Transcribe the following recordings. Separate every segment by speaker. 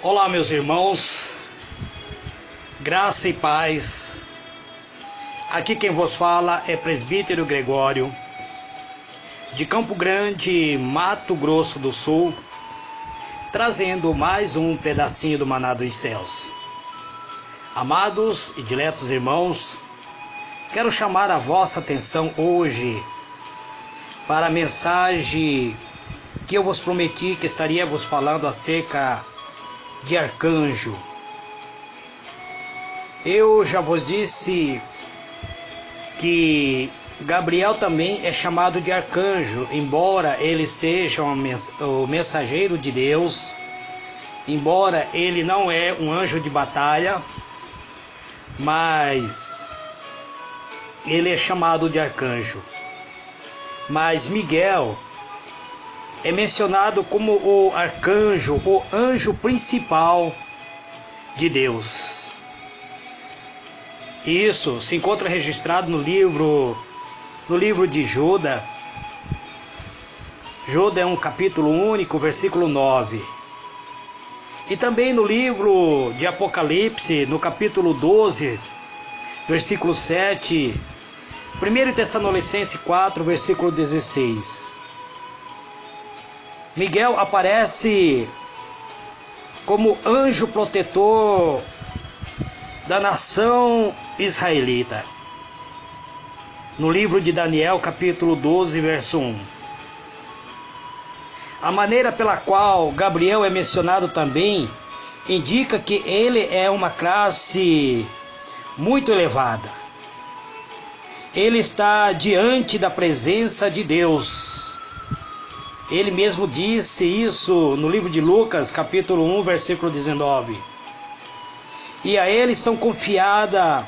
Speaker 1: Olá, meus irmãos, graça e paz. Aqui quem vos fala é Presbítero Gregório, de Campo Grande, Mato Grosso do Sul, trazendo mais um pedacinho do maná dos céus. Amados e diletos irmãos, quero chamar a vossa atenção hoje para a mensagem que eu vos prometi que estaria vos falando acerca de arcanjo. Eu já vos disse que Gabriel também é chamado de arcanjo, embora ele seja o mensageiro de Deus, embora ele não é um anjo de batalha, mas ele é chamado de arcanjo. Mas Miguel é mencionado como o arcanjo, o anjo principal de Deus. Isso se encontra registrado no livro de Judas. Judas é um capítulo único, versículo 9. E também no livro de Apocalipse, no capítulo 12, versículo 7. 1 Tessalonicenses 4, versículo 16. Miguel aparece como anjo protetor da nação israelita. No livro de Daniel, capítulo 12, verso 1. A maneira pela qual Gabriel é mencionado também indica que ele é uma classe muito elevada. Ele está diante da presença de Deus. Ele mesmo disse isso no livro de Lucas, capítulo 1, versículo 19. E a ele são confiadas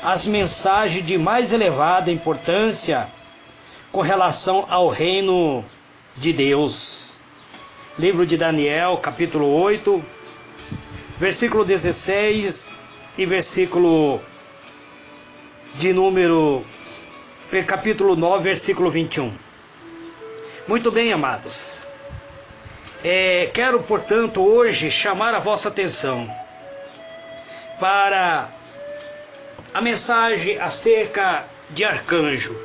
Speaker 1: as mensagens de mais elevada importância com relação ao reino de Deus. Livro de Daniel, capítulo 8, versículo 16 e versículo de número, capítulo 9, versículo 21. Muito bem, amados. Quero, portanto, hoje chamar a vossa atenção para a mensagem acerca de arcanjo.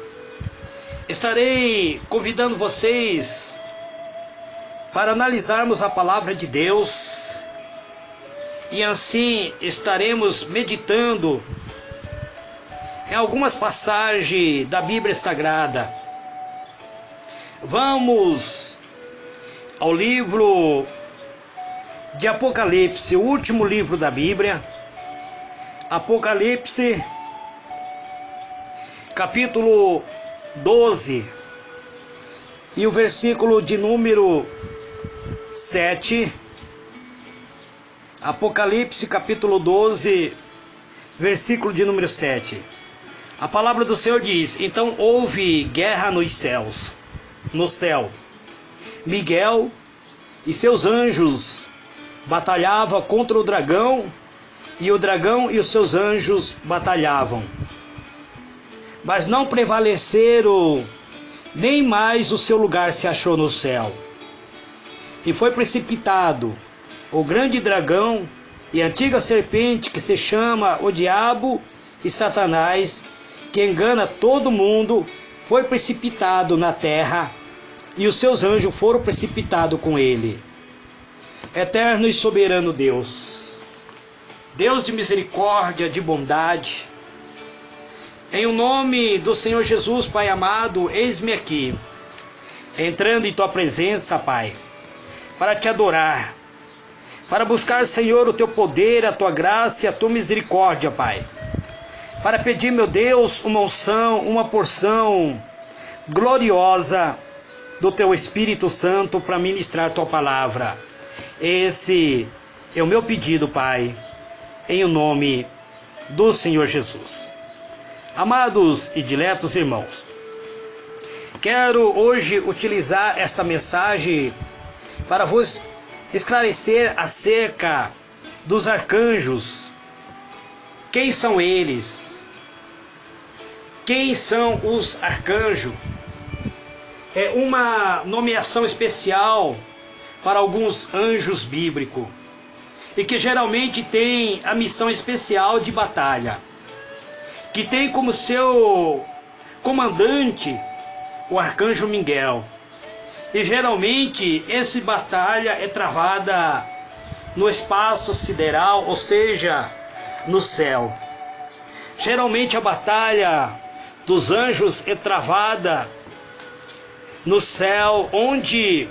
Speaker 1: Estarei convidando vocês para analisarmos a palavra de Deus e assim estaremos meditando em algumas passagens da Bíblia Sagrada. Vamos ao livro de Apocalipse, o último livro da Bíblia. Apocalipse, capítulo 12, e o versículo de número 7. Apocalipse, capítulo 12, versículo de número 7. A palavra do Senhor diz: então houve guerra nos céus. No céu, Miguel e seus anjos batalhavam contra o dragão, e o dragão e os seus anjos batalhavam. Mas não prevaleceram, nem mais o seu lugar se achou no céu. E foi precipitado o grande dragão e a antiga serpente, que se chama o diabo e Satanás, que engana todo mundo, foi precipitado na terra, e os seus anjos foram precipitados com ele. Eterno e soberano Deus, Deus de misericórdia, de bondade, em o nome do Senhor Jesus, Pai amado, eis-me aqui, entrando em tua presença, Pai, para te adorar, para buscar, Senhor, o teu poder, a tua graça e a tua misericórdia, Pai, para pedir, meu Deus, uma unção, uma porção gloriosa do teu Espírito Santo para ministrar tua palavra. Esse é o meu pedido, Pai, em o nome do Senhor Jesus. Amados e diletos irmãos, quero hoje utilizar esta mensagem para vos esclarecer acerca dos arcanjos. Quem são eles? Quem são os arcanjos? É uma nomeação especial para alguns anjos bíblicos. e que geralmente tem a missão especial de batalha, que tem como seu comandante o arcanjo Miguel. E geralmente essa batalha é travada no espaço sideral, ou seja, no céu. Geralmente a batalha dos anjos é travada no céu, onde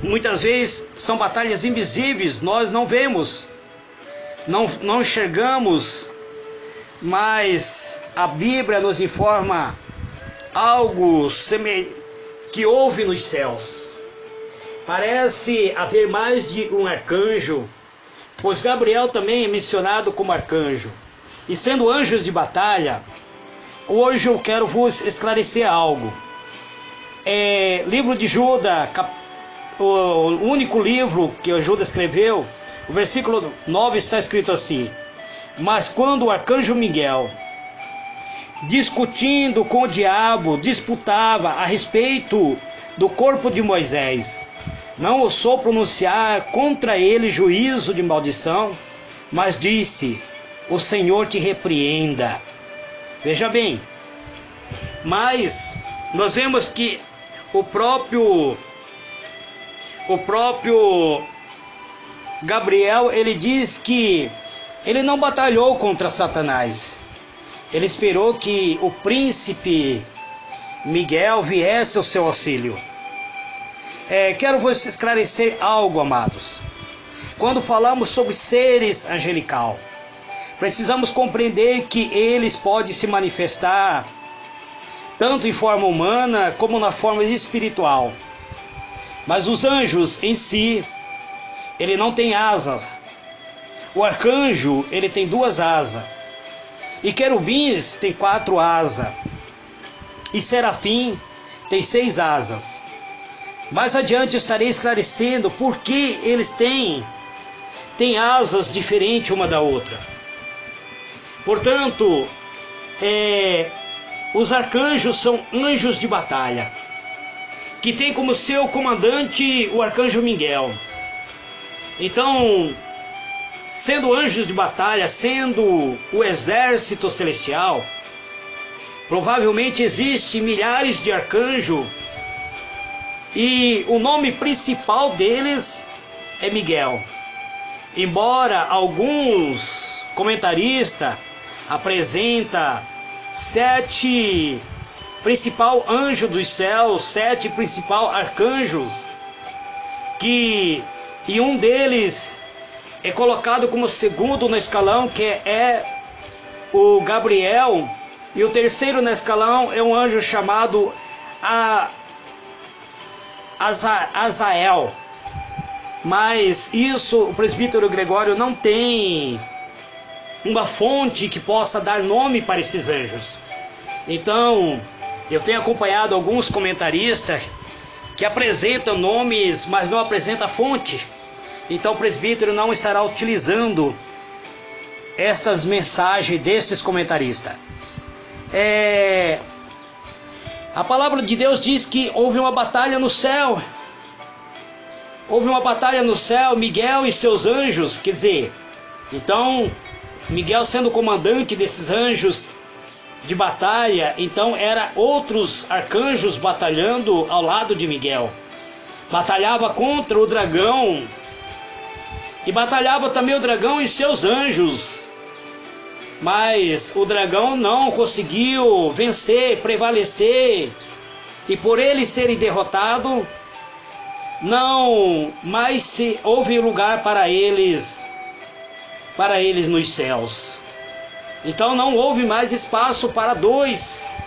Speaker 1: muitas vezes são batalhas invisíveis, nós não vemos, não enxergamos, mas a Bíblia nos informa algo que houve nos céus. Parece haver mais de um arcanjo, pois Gabriel também é mencionado como arcanjo. E sendo anjos de batalha, hoje eu quero vos esclarecer algo. Livro de Judas, o único livro que Judas escreveu, o versículo 9 está escrito assim: mas quando o arcanjo Miguel, discutindo com o diabo, disputava a respeito do corpo de Moisés, não ousou pronunciar contra ele juízo de maldição, mas disse: o Senhor te repreenda. Veja bem, mas nós vemos que o próprio Gabriel, ele diz que ele não batalhou contra Satanás. Ele esperou que o príncipe Miguel viesse ao seu auxílio. Quero vos esclarecer algo, amados. Quando falamos sobre seres angelical, precisamos compreender que eles podem se manifestar tanto em forma humana como na forma espiritual. Mas os anjos em si, ele não tem asas. O arcanjo, ele tem 2 asas. E querubins tem 4 asas. E serafim tem 6 asas. Mais adiante eu estarei esclarecendo por que eles têm asas diferentes uma da outra. Portanto, os arcanjos são anjos de batalha, que tem como seu comandante o arcanjo Miguel. Então, sendo anjos de batalha, sendo o exército celestial, provavelmente existe milhares de arcanjos, e o nome principal deles é Miguel. Embora alguns comentaristas apresentam 7 principal anjos dos céus, 7 principal arcanjos, e um deles é colocado como segundo no escalão, que é o Gabriel, e o terceiro no escalão é um anjo chamado Azael. Mas isso o presbítero Gregório não tem uma fonte que possa dar nome para esses anjos. Então, eu tenho acompanhado alguns comentaristas que apresentam nomes, mas não apresentam a fonte. Então o presbítero não estará utilizando estas mensagens desses comentaristas. A palavra de Deus diz que houve uma batalha no céu. Houve uma batalha no céu, Miguel e seus anjos, quer dizer, então Miguel sendo o comandante desses anjos de batalha, então era outros arcanjos batalhando ao lado de Miguel. Batalhava contra o dragão, e batalhava também o dragão e seus anjos. Mas o dragão não conseguiu vencer, prevalecer, e por eles serem derrotados, não mais houve lugar para eles nos céus. Então não houve mais espaço para 2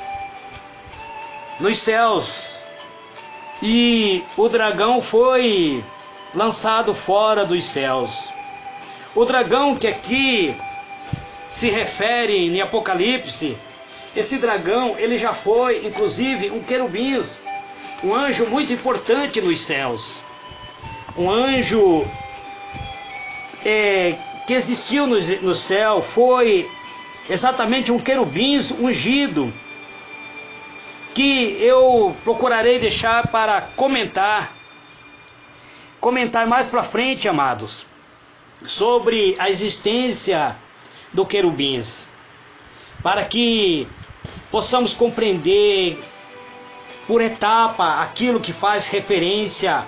Speaker 1: nos céus. E o dragão foi lançado fora dos céus. O dragão que aqui se refere em Apocalipse, esse dragão, ele já foi inclusive um querubim, um anjo muito importante nos céus. Um anjo que existiu no céu, foi exatamente um querubim ungido, que eu procurarei deixar para comentar mais para frente, amados. sobre a existência do querubins, para que possamos compreender por etapa aquilo que faz referência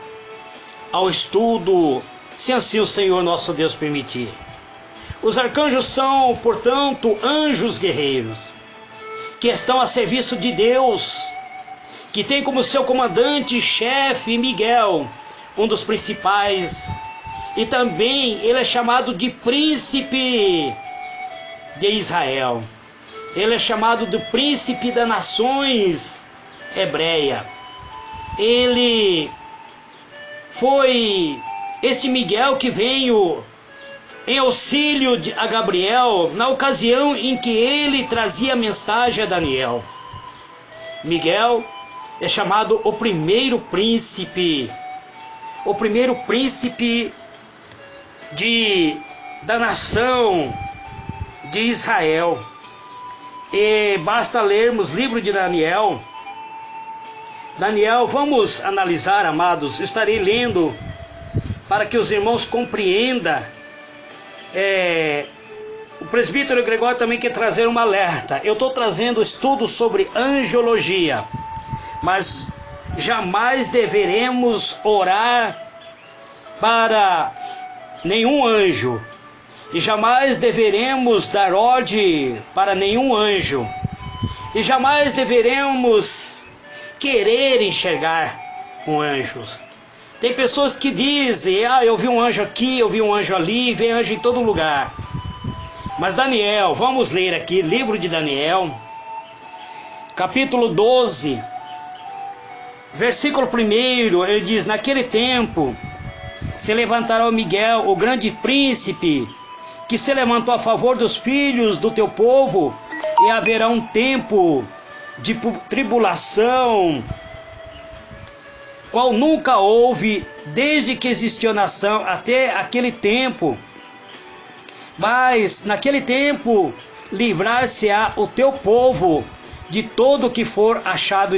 Speaker 1: ao estudo, se assim o Senhor nosso Deus permitir. Os arcanjos são, portanto, anjos guerreiros, que estão a serviço de Deus, que tem como seu comandante-chefe Miguel, um dos principais, e também ele é chamado de príncipe de Israel. Ele é chamado de príncipe das nações hebreia. Ele foi esse Miguel que veio em auxílio a Gabriel na ocasião em que ele trazia a mensagem a Daniel. Miguel é chamado o primeiro príncipe da nação de Israel. E basta lermos o livro de Daniel. Vamos analisar, amados. Eu estarei lendo para que os irmãos compreendam. O presbítero Gregório também quer trazer um alerta. Eu estou trazendo estudos sobre angiologia, mas jamais deveremos orar para nenhum anjo, e jamais deveremos dar ordem para nenhum anjo, e jamais deveremos querer enxergar com anjos. Tem pessoas que dizem, eu vi um anjo aqui, eu vi um anjo ali, vem anjo em todo lugar. Mas Daniel, vamos ler aqui, livro de Daniel, capítulo 12, versículo 1, ele diz: naquele tempo se levantará o Miguel, o grande príncipe, que se levantou a favor dos filhos do teu povo, e haverá um tempo de tribulação, qual nunca houve desde que existiu a nação até aquele tempo. Mas naquele tempo livrar-se-á o teu povo de todo que for achado,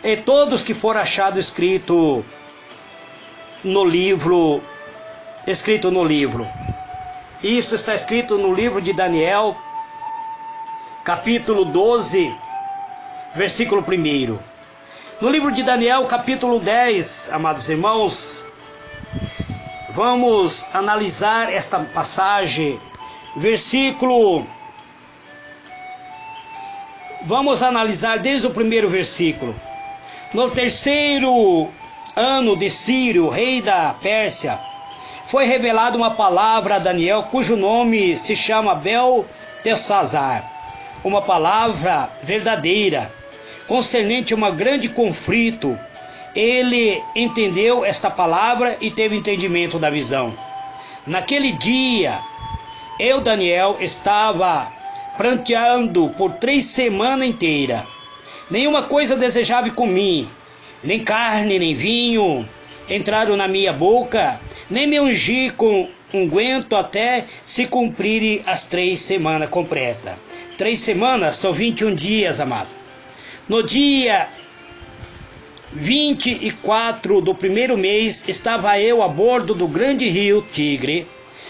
Speaker 1: e todos que for achado escrito no livro. Isso está escrito no livro de Daniel, capítulo 12, versículo 1. No livro de Daniel, capítulo 10, amados irmãos, vamos analisar esta passagem, vamos analisar desde o primeiro versículo. No terceiro ano de Ciro, rei da Pérsia, foi revelada uma palavra a Daniel, cujo nome se chama Beltesazar, uma palavra verdadeira, concernente a um grande conflito. Ele entendeu esta palavra e teve entendimento da visão. Naquele dia, eu, Daniel, estava pranteando por 3 semanas inteiras. Nenhuma coisa desejável comi, nem carne, nem vinho entraram na minha boca, nem me ungi com unguento até se cumprirem as 3 semanas completas. 3 semanas são 21 dias, amado. No dia 24 do primeiro mês, estava eu a bordo do grande rio Tigre.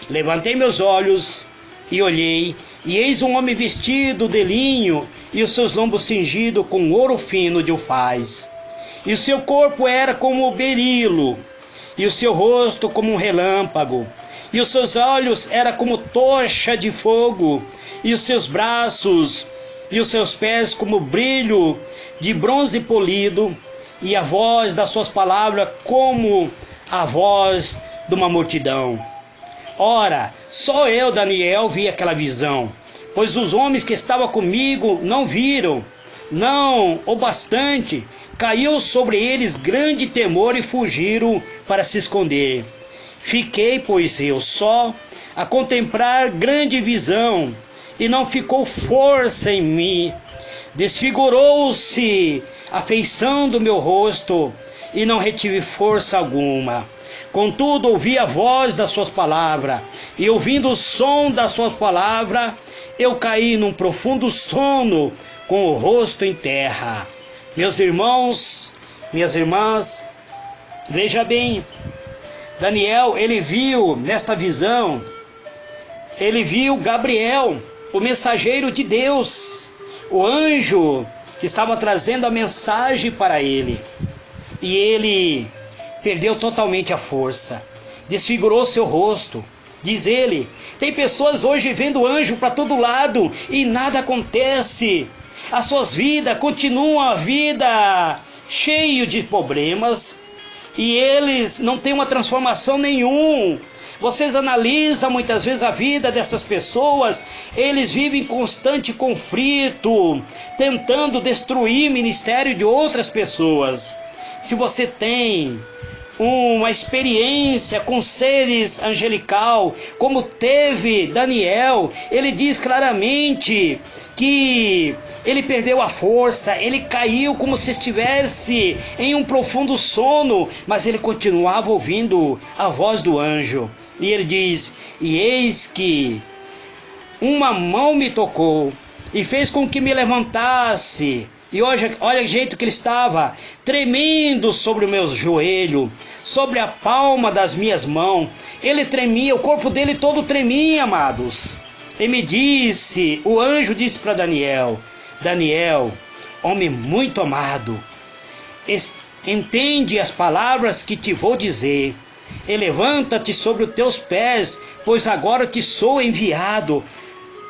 Speaker 1: Levantei meus olhos e olhei, e eis um homem vestido de linho, e os seus lombos cingidos com ouro fino de ufaz. E o seu corpo era como o berilo, e o seu rosto como um relâmpago, e os seus olhos eram como tocha de fogo, e os seus braços e os seus pés como brilho de bronze polido, e a voz das suas palavras como a voz de uma multidão. Ora, só eu, Daniel, vi aquela visão, pois os homens que estavam comigo não viram, não o bastante. Caiu sobre eles grande temor e fugiram para se esconder. Fiquei, pois, eu só a contemplar grande visão, e não ficou força em mim. Desfigurou-se a feição do meu rosto, e não retive força alguma. Contudo, ouvi a voz das suas palavras, e ouvindo o som das suas palavras, eu caí num profundo sono, com o rosto em terra. Meus irmãos, minhas irmãs, veja bem, Daniel, ele viu nesta visão ele viu Gabriel, o mensageiro de Deus, o anjo que estava trazendo a mensagem para ele. E ele perdeu totalmente a força, desfigurou seu rosto. Diz ele, tem pessoas hoje vendo anjo para todo lado e nada acontece. As suas vidas continuam a vida cheio de problemas e eles não têm uma transformação nenhuma. Vocês analisam muitas vezes a vida dessas pessoas, eles vivem em constante conflito, tentando destruir o ministério de outras pessoas. Se você tem uma experiência com seres angelical, como teve Daniel, ele diz claramente que ele perdeu a força, ele caiu como se estivesse em um profundo sono, mas ele continuava ouvindo a voz do anjo. E ele diz, e eis que uma mão me tocou e fez com que me levantasse. E hoje, olha o jeito que ele estava, tremendo sobre o meu joelho, sobre a palma das minhas mãos. Ele tremia, o corpo dele todo tremia, amados. Ele me disse, o anjo disse para Daniel, Daniel, homem muito amado, entende as palavras que te vou dizer. E levanta-te sobre os teus pés, pois agora te sou enviado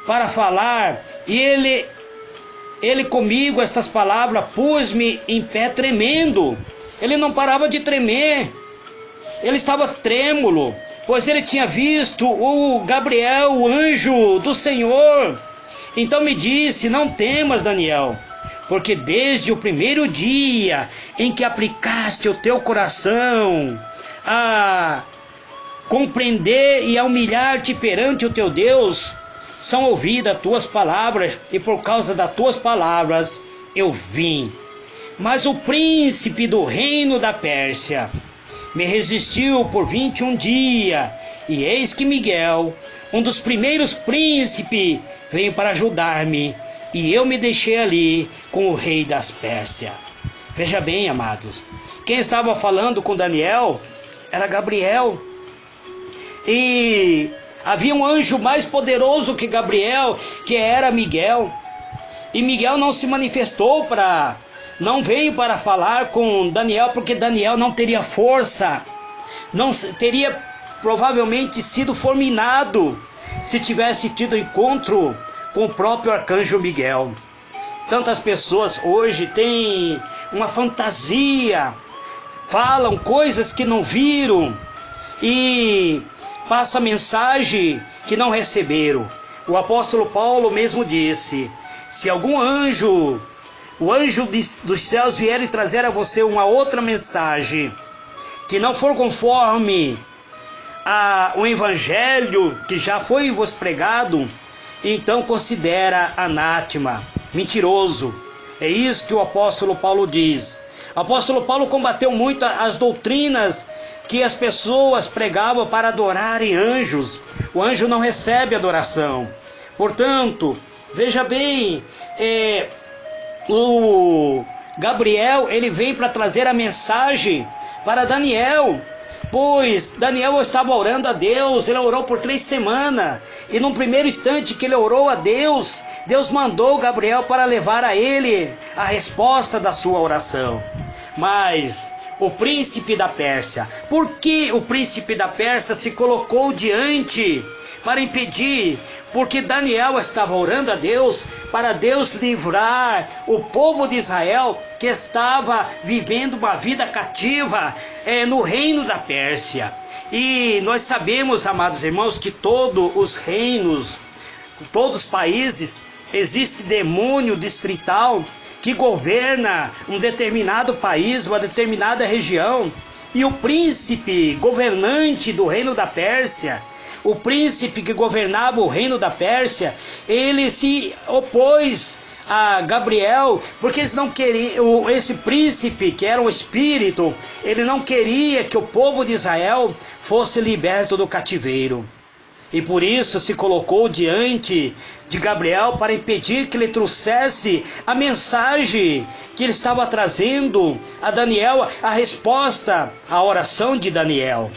Speaker 1: para falar. E ele comigo, estas palavras, pôs-me em pé tremendo. Ele não parava de tremer. Ele estava trêmulo, pois ele tinha visto o Gabriel, o anjo do Senhor. Então me disse, não temas, Daniel, porque desde o primeiro dia em que aplicaste o teu coração a compreender e a humilhar-te perante o teu Deus, são ouvidas tuas palavras, e por causa das tuas palavras eu vim. Mas o príncipe do reino da Pérsia me resistiu por 21 dias, e eis que Miguel, um dos primeiros príncipes, veio para ajudar-me, e eu me deixei ali com o rei das Pérsias. Veja bem, amados, quem estava falando com Daniel era Gabriel, e havia um anjo mais poderoso que Gabriel, que era Miguel, e Miguel não se manifestou não veio para falar com Daniel, porque Daniel não teria força, não teria provavelmente sido fulminado se tivesse tido encontro com o próprio arcanjo Miguel. Tantas pessoas hoje têm uma fantasia, falam coisas que não viram e passa mensagem que não receberam. O apóstolo Paulo mesmo disse, se algum anjo, o anjo dos céus vier e trazer a você uma outra mensagem, que não for conforme o evangelho que já foi vos pregado, então considera anátema, mentiroso. É isso que o apóstolo Paulo diz. O apóstolo Paulo combateu muito as doutrinas que as pessoas pregavam para adorarem anjos. O anjo não recebe adoração. Portanto, veja bem, o Gabriel, ele vem para trazer a mensagem para Daniel, pois Daniel estava orando a Deus. Ele orou por 3 semanas, e no primeiro instante que ele orou a Deus, Deus mandou Gabriel para levar a ele a resposta da sua oração. Mas o príncipe da Pérsia, por que o príncipe da Pérsia se colocou diante para impedir? Porque Daniel estava orando a Deus para Deus livrar o povo de Israel, que estava vivendo uma vida cativa no reino da Pérsia. E nós sabemos, amados irmãos, que todos os reinos, todos os países, existe demônio distrital que governa um determinado país, uma determinada região. E o príncipe governante do reino da Pérsia, o príncipe que governava o reino da Pérsia, ele se opôs a Gabriel, porque eles não queriam, esse príncipe que era um espírito, ele não queria que o povo de Israel fosse liberto do cativeiro. E por isso se colocou diante de Gabriel para impedir que ele trouxesse a mensagem que ele estava trazendo a Daniel, a resposta à oração de Daniel.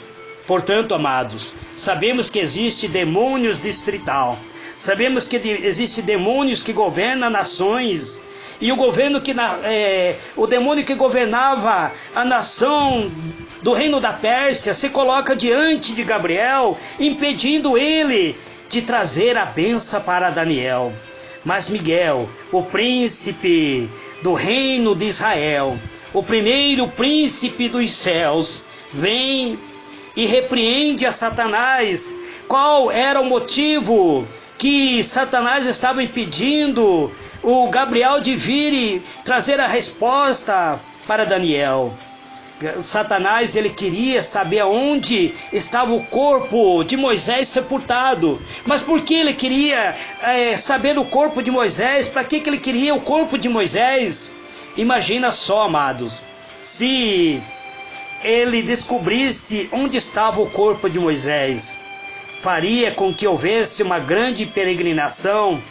Speaker 1: Portanto, amados, sabemos que existe demônios distrital. Sabemos que existe demônios que governam nações. E o demônio que governava a nação do reino da Pérsia se coloca diante de Gabriel, impedindo ele de trazer a bênção para Daniel. Mas Miguel, o príncipe do reino de Israel, o primeiro príncipe dos céus, vem e repreende a Satanás. Qual era o motivo que Satanás estava impedindo o Gabriel de vir e trazer a resposta para Daniel? Satanás, ele queria saber onde estava o corpo de Moisés sepultado. Mas por que ele queria saber o corpo de Moisés? Para que ele queria o corpo de Moisés? Imagina só, amados, se ele descobrisse onde estava o corpo de Moisés, faria com que houvesse uma grande peregrinação,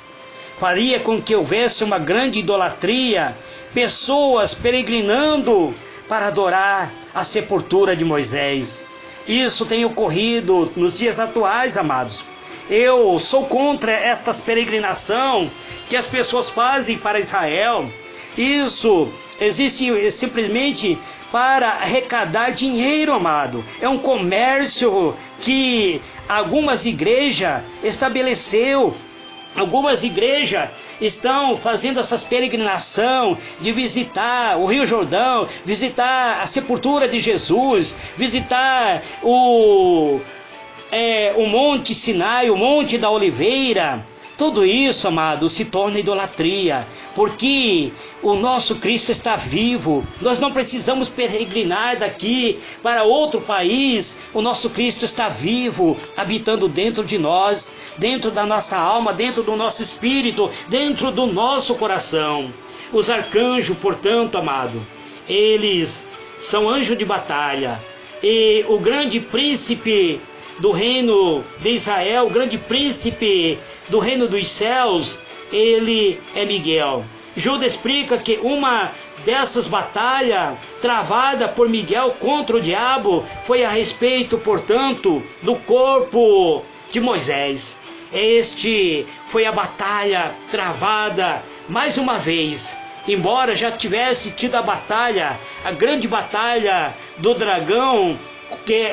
Speaker 1: faria com que houvesse uma grande idolatria, pessoas peregrinando para adorar a sepultura de Moisés. Isso tem ocorrido nos dias atuais, amados. Eu sou contra estas peregrinação que as pessoas fazem para Israel. Isso existe simplesmente para arrecadar dinheiro, amado. É um comércio que algumas igrejas estabeleceu. Algumas igrejas estão fazendo essas peregrinação de visitar o Rio Jordão, visitar a sepultura de Jesus, visitar o Monte Sinai, o Monte da Oliveira. Tudo isso, amado, se torna idolatria, porque o nosso Cristo está vivo. Nós não precisamos peregrinar daqui para outro país. O nosso Cristo está vivo, habitando dentro de nós, dentro da nossa alma, dentro do nosso espírito, dentro do nosso coração. Os arcanjos, portanto, amado, eles são anjos de batalha. E o grande príncipe do reino de Israel, o grande príncipe do reino dos céus, ele é Miguel. Judas explica que uma dessas batalhas travada por Miguel contra o diabo foi a respeito, portanto, do corpo de Moisés. Este foi a batalha travada mais uma vez. Embora já tivesse tido a batalha, a grande batalha do dragão que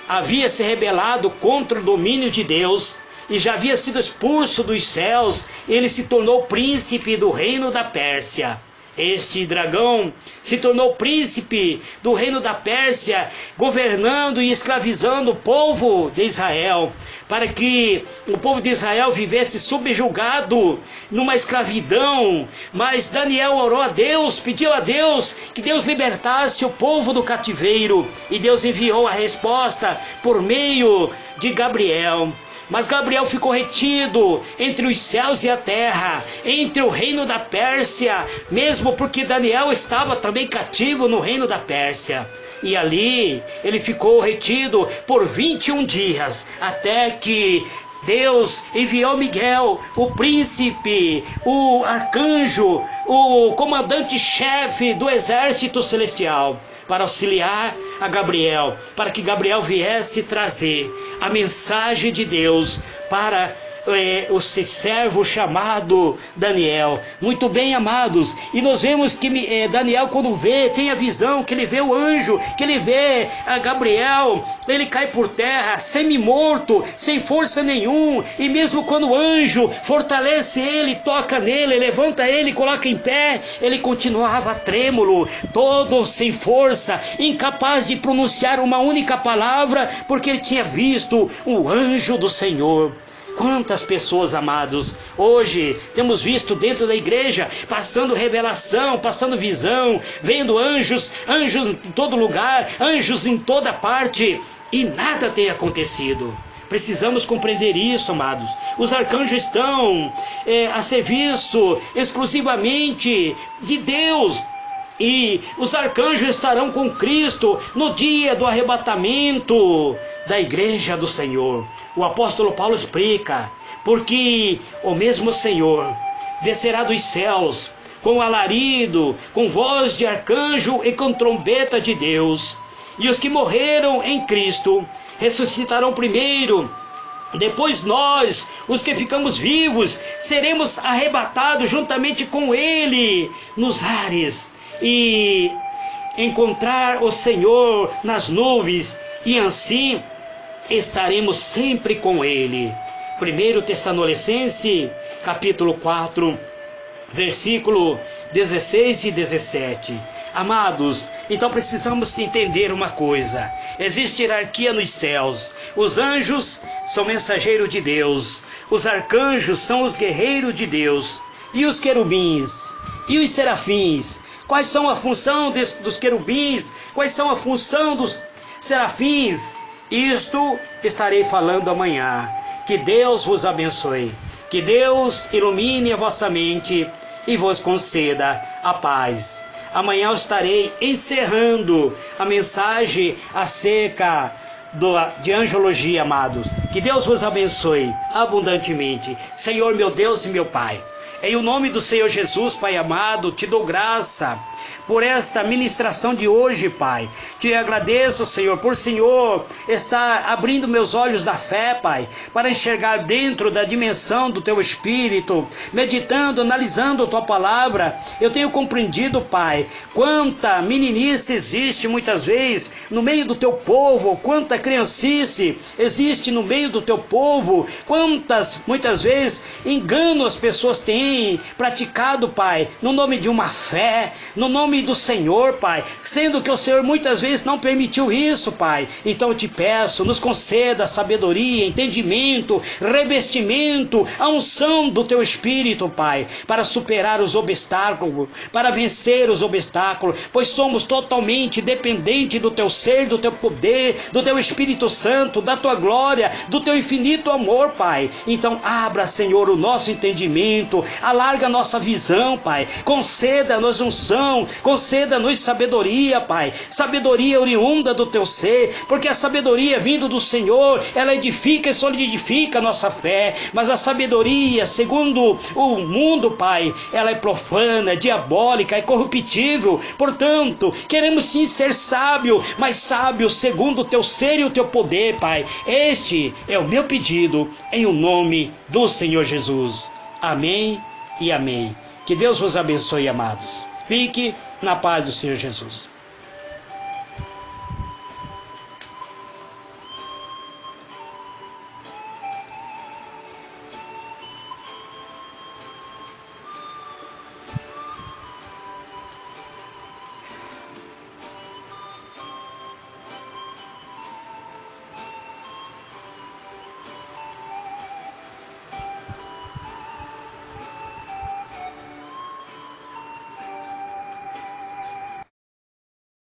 Speaker 1: havia se rebelado contra o domínio de Deus e já havia sido expulso dos céus, ele se tornou príncipe do reino da Pérsia. Este dragão se tornou príncipe do reino da Pérsia, governando e escravizando o povo de Israel, para que o povo de Israel vivesse subjugado numa escravidão. Mas Daniel orou a Deus, pediu a Deus que Deus libertasse o povo do cativeiro, e Deus enviou a resposta por meio de Gabriel. Mas Gabriel ficou retido entre os céus e a terra, entre o reino da Pérsia, mesmo porque Daniel estava também cativo no reino da Pérsia. E ali ele ficou retido por 21 dias, até que Deus enviou Miguel, o príncipe, o arcanjo, o comandante-chefe do exército celestial, para auxiliar a Gabriel, para que Gabriel viesse trazer a mensagem de Deus para o servo chamado Daniel. Muito bem, amados, e nós vemos que Daniel, quando tem a visão, que ele vê o anjo, que ele vê a Gabriel, ele cai por terra, semi-morto, sem força nenhum, e mesmo quando o anjo fortalece ele, toca nele, levanta ele, coloca em pé, ele continuava trêmulo, todo sem força, incapaz de pronunciar uma única palavra, porque ele tinha visto o anjo do Senhor. Quantas pessoas, amados, hoje temos visto dentro da igreja, passando revelação, passando visão, vendo anjos em todo lugar, anjos em toda parte, e nada tem acontecido. Precisamos compreender isso, amados. Os arcanjos estão a serviço exclusivamente de Deus. E os arcanjos estarão com Cristo no dia do arrebatamento da igreja do Senhor. O apóstolo Paulo explica, porque o mesmo Senhor descerá dos céus com alarido, com voz de arcanjo e com trombeta de Deus. E os que morreram em Cristo ressuscitarão primeiro. Depois nós, os que ficamos vivos, seremos arrebatados juntamente com Ele nos ares e encontrar o Senhor nas nuvens, e assim estaremos sempre com Ele. 1 Tessalonicenses, capítulo 4, versículo 16 e 17. Amados, então precisamos entender uma coisa: existe hierarquia nos céus. Os anjos são mensageiros de Deus, os arcanjos são os guerreiros de Deus, e os querubins, e os serafins. Quais são a função dos querubins? Quais são a função dos serafins? Isto estarei falando amanhã. Que Deus vos abençoe, que Deus ilumine a vossa mente e vos conceda a paz. Amanhã eu estarei encerrando a mensagem acerca de angiologia, amados. Que Deus vos abençoe abundantemente. Senhor, meu Deus e meu Pai, em o nome do Senhor Jesus, Pai amado, te dou graça por esta ministração de hoje, Pai. Te agradeço, Senhor, por Senhor estar abrindo meus olhos da fé, Pai, para enxergar dentro da dimensão do Teu Espírito, meditando, analisando a Tua Palavra. Eu tenho compreendido, Pai, quanta meninice existe muitas vezes no meio do Teu povo, quanta criancice existe no meio do Teu povo, quantas, muitas vezes, engano as pessoas têm praticado, Pai, no nome de uma fé, no nome do Senhor, Pai, sendo que o Senhor muitas vezes não permitiu isso, Pai. Então eu te peço, nos conceda sabedoria, entendimento, revestimento, a unção do Teu Espírito, Pai, para superar os obstáculos, para vencer os obstáculos, pois somos totalmente dependentes do Teu ser, do Teu poder, do Teu Espírito Santo, da Tua glória, do Teu infinito amor, Pai. Então abra, Senhor, o nosso entendimento, alarga a nossa visão, Pai, conceda-nos unção, conceda-nos sabedoria, Pai, sabedoria oriunda do Teu ser, porque a sabedoria vindo do Senhor, ela edifica e solidifica a nossa fé, mas a sabedoria, segundo o mundo, Pai, ela é profana, é diabólica, é corruptível. Portanto, queremos sim ser sábio, mas sábio segundo o Teu ser e o Teu poder, Pai. Este é o meu pedido, em o nome do Senhor Jesus. Amém e amém. Que Deus vos abençoe, amados. Fique na paz do Senhor Jesus.